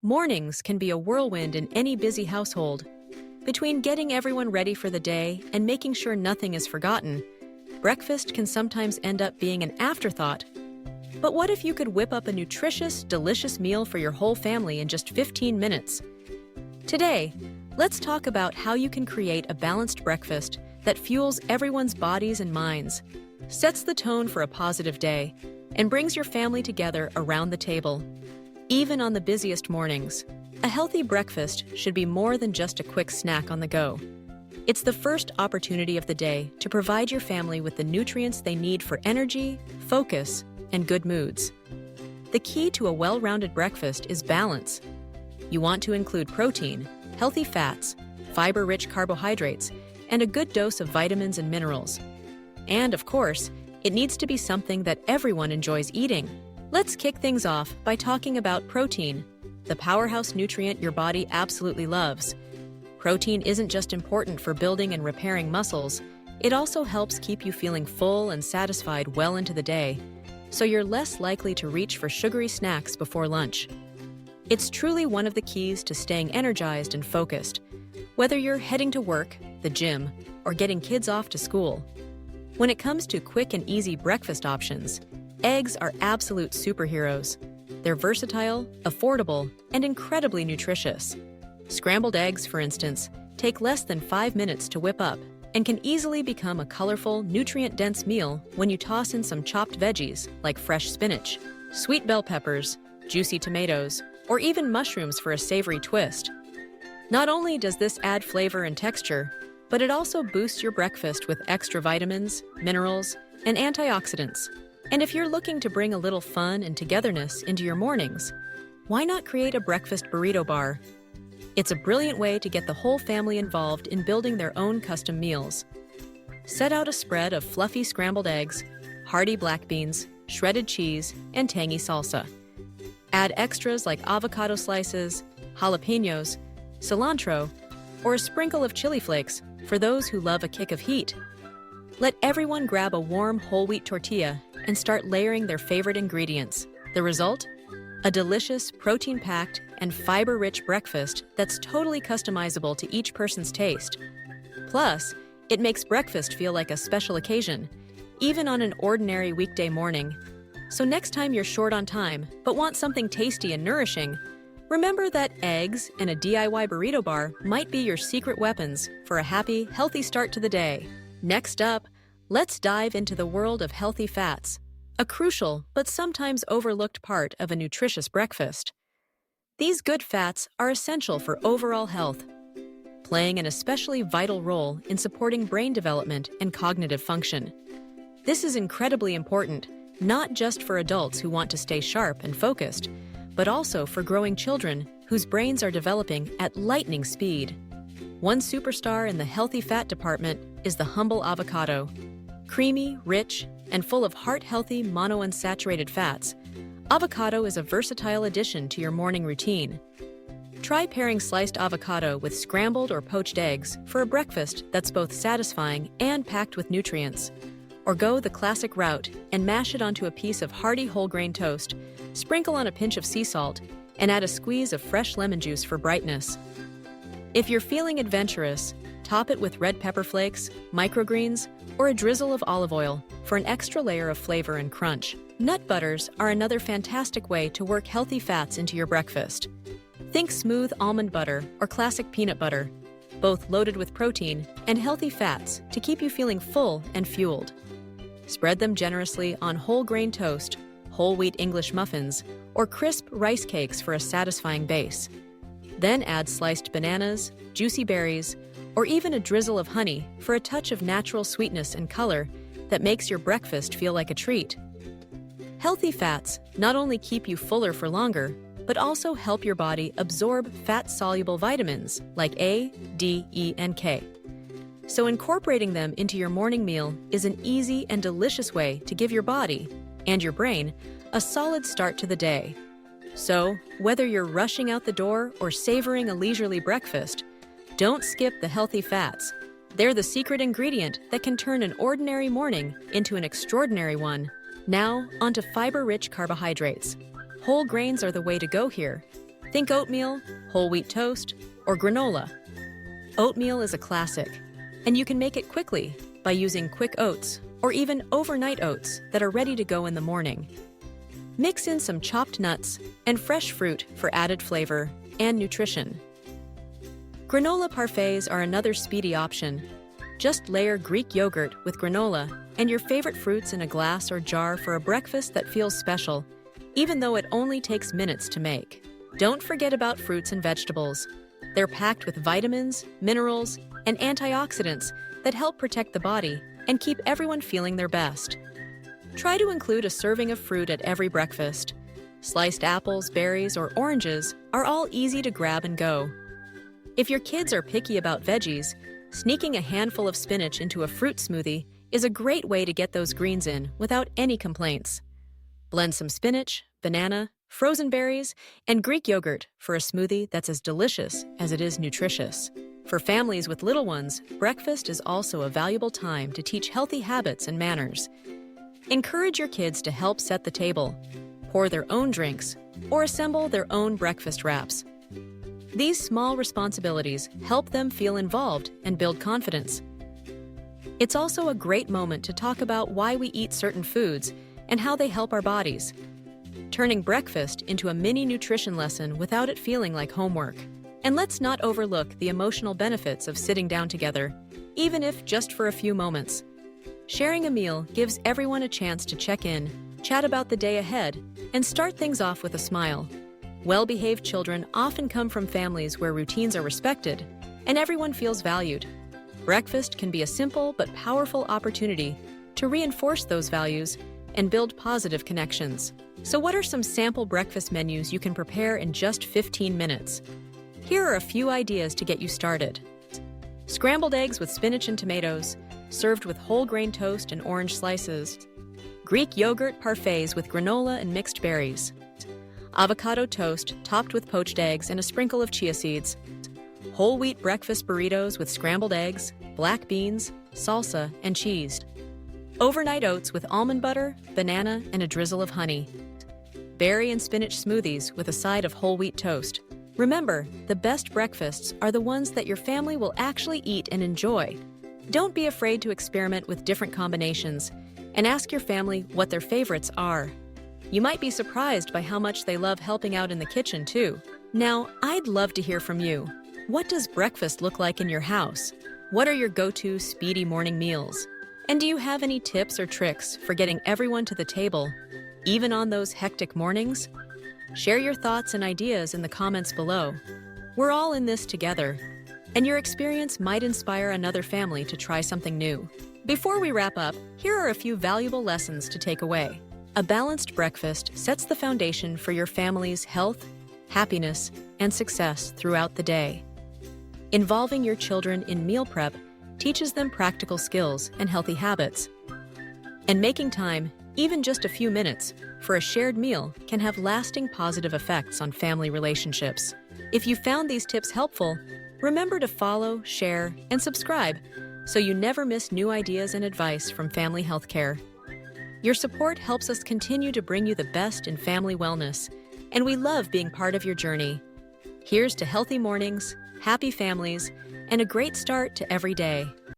Mornings can be a whirlwind in any busy household. Between getting everyone ready for the day and making sure nothing is forgotten, breakfast can sometimes end up being an afterthought. But what if you could whip up a nutritious, delicious meal for your whole family in just 15 minutes? Today, let's talk about how you can create a balanced breakfast that fuels everyone's bodies and minds, sets the tone for a positive day, and brings your family together around the table. Even on the busiest mornings, a healthy breakfast should be more than just a quick snack on the go. It's the first opportunity of the day to provide your family with the nutrients they need for energy, focus, and good moods. The key to a well-rounded breakfast is balance. You want to include protein, healthy fats, fiber-rich carbohydrates, and a good dose of vitamins and minerals. And, of course, it needs to be something that everyone enjoys eating. Let's kick things off by talking about protein, the powerhouse nutrient your body absolutely loves. Protein isn't just important for building and repairing muscles, it also helps keep you feeling full and satisfied well into the day, so you're less likely to reach for sugary snacks before lunch. It's truly one of the keys to staying energized and focused, whether you're heading to work, the gym, or getting kids off to school. When it comes to quick and easy breakfast options, eggs are absolute superheroes. They're versatile, affordable, and incredibly nutritious. Scrambled eggs, for instance, take less than 5 minutes to whip up and can easily become a colorful, nutrient-dense meal when you toss in some chopped veggies like fresh spinach, sweet bell peppers, juicy tomatoes, or even mushrooms for a savory twist. Not only does this add flavor and texture, but it also boosts your breakfast with extra vitamins, minerals, and antioxidants. And if you're looking to bring a little fun and togetherness into your mornings, why not create a breakfast burrito bar? It's a brilliant way to get the whole family involved in building their own custom meals. Set out a spread of fluffy scrambled eggs, hearty black beans, shredded cheese, and tangy salsa. Add extras like avocado slices, jalapenos, cilantro, or a sprinkle of chili flakes for those who love a kick of heat. Let everyone grab a warm whole wheat tortilla and start layering their favorite ingredients. The result? A delicious, protein-packed, and fiber-rich breakfast that's totally customizable to each person's taste. Plus, it makes breakfast feel like a special occasion, even on an ordinary weekday morning. So next time you're short on time, but want something tasty and nourishing, remember that eggs and a DIY burrito bar might be your secret weapons for a happy, healthy start to the day. Next up, let's dive into the world of healthy fats, a crucial but sometimes overlooked part of a nutritious breakfast. These good fats are essential for overall health, playing an especially vital role in supporting brain development and cognitive function. This is incredibly important, not just for adults who want to stay sharp and focused, but also for growing children whose brains are developing at lightning speed. One superstar in the healthy fat department is the humble avocado. Creamy, rich, and full of heart-healthy monounsaturated fats, avocado is a versatile addition to your morning routine. Try pairing sliced avocado with scrambled or poached eggs for a breakfast that's both satisfying and packed with nutrients. Or go the classic route and mash it onto a piece of hearty whole-grain toast, sprinkle on a pinch of sea salt, and add a squeeze of fresh lemon juice for brightness. If you're feeling adventurous, top it with red pepper flakes, microgreens, or a drizzle of olive oil for an extra layer of flavor and crunch. Nut butters are another fantastic way to work healthy fats into your breakfast. Think smooth almond butter or classic peanut butter, both loaded with protein and healthy fats to keep you feeling full and fueled. Spread them generously on whole grain toast, whole wheat English muffins, or crisp rice cakes for a satisfying base. Then add sliced bananas, juicy berries, or even a drizzle of honey for a touch of natural sweetness and color that makes your breakfast feel like a treat. Healthy fats not only keep you fuller for longer, but also help your body absorb fat-soluble vitamins like A, D, E, and K. So incorporating them into your morning meal is an easy and delicious way to give your body and your brain a solid start to the day. So, whether you're rushing out the door or savoring a leisurely breakfast, don't skip the healthy fats. They're the secret ingredient that can turn an ordinary morning into an extraordinary one. Now, onto fiber-rich carbohydrates. Whole grains are the way to go here. Think oatmeal, whole wheat toast, or granola. Oatmeal is a classic, and you can make it quickly by using quick oats or even overnight oats that are ready to go in the morning. Mix in some chopped nuts and fresh fruit for added flavor and nutrition. Granola parfaits are another speedy option. Just layer Greek yogurt with granola and your favorite fruits in a glass or jar for a breakfast that feels special, even though it only takes minutes to make. Don't forget about fruits and vegetables. They're packed with vitamins, minerals, and antioxidants that help protect the body and keep everyone feeling their best. Try to include a serving of fruit at every breakfast. Sliced apples, berries, or oranges are all easy to grab and go. If your kids are picky about veggies, sneaking a handful of spinach into a fruit smoothie is a great way to get those greens in without any complaints. Blend some spinach, banana, frozen berries, and Greek yogurt for a smoothie that's as delicious as it is nutritious. For families with little ones, breakfast is also a valuable time to teach healthy habits and manners. Encourage your kids to help set the table, pour their own drinks, or assemble their own breakfast wraps. These small responsibilities help them feel involved and build confidence. It's also a great moment to talk about why we eat certain foods and how they help our bodies, turning breakfast into a mini nutrition lesson without it feeling like homework. And let's not overlook the emotional benefits of sitting down together, even if just for a few moments. Sharing a meal gives everyone a chance to check in, chat about the day ahead, and start things off with a smile. Well-behaved children often come from families where routines are respected and everyone feels valued. Breakfast can be a simple but powerful opportunity to reinforce those values and build positive connections. So what are some sample breakfast menus you can prepare in just 15 minutes? Here are a few ideas to get you started. Scrambled eggs with spinach and tomatoes, served with whole grain toast and orange slices. Greek yogurt parfaits with granola and mixed berries. Avocado toast topped with poached eggs and a sprinkle of chia seeds. Whole wheat breakfast burritos with scrambled eggs, black beans, salsa, and cheese. Overnight oats with almond butter, banana, and a drizzle of honey. Berry and spinach smoothies with a side of whole wheat toast. Remember, the best breakfasts are the ones that your family will actually eat and enjoy. Don't be afraid to experiment with different combinations and ask your family what their favorites are. You might be surprised by how much they love helping out in the kitchen, too. Now, I'd love to hear from you. What does breakfast look like in your house? What are your go-to speedy morning meals? And do you have any tips or tricks for getting everyone to the table, even on those hectic mornings? Share your thoughts and ideas in the comments below. We're all in this together, and your experience might inspire another family to try something new. Before we wrap up, here are a few valuable lessons to take away. A balanced breakfast sets the foundation for your family's health, happiness, and success throughout the day. Involving your children in meal prep teaches them practical skills and healthy habits. And making time, even just a few minutes, for a shared meal can have lasting positive effects on family relationships. If you found these tips helpful, remember to follow, share, and subscribe so you never miss new ideas and advice from Family Healthcare. Your support helps us continue to bring you the best in family wellness, and we love being part of your journey. Here's to healthy mornings, happy families, and a great start to every day.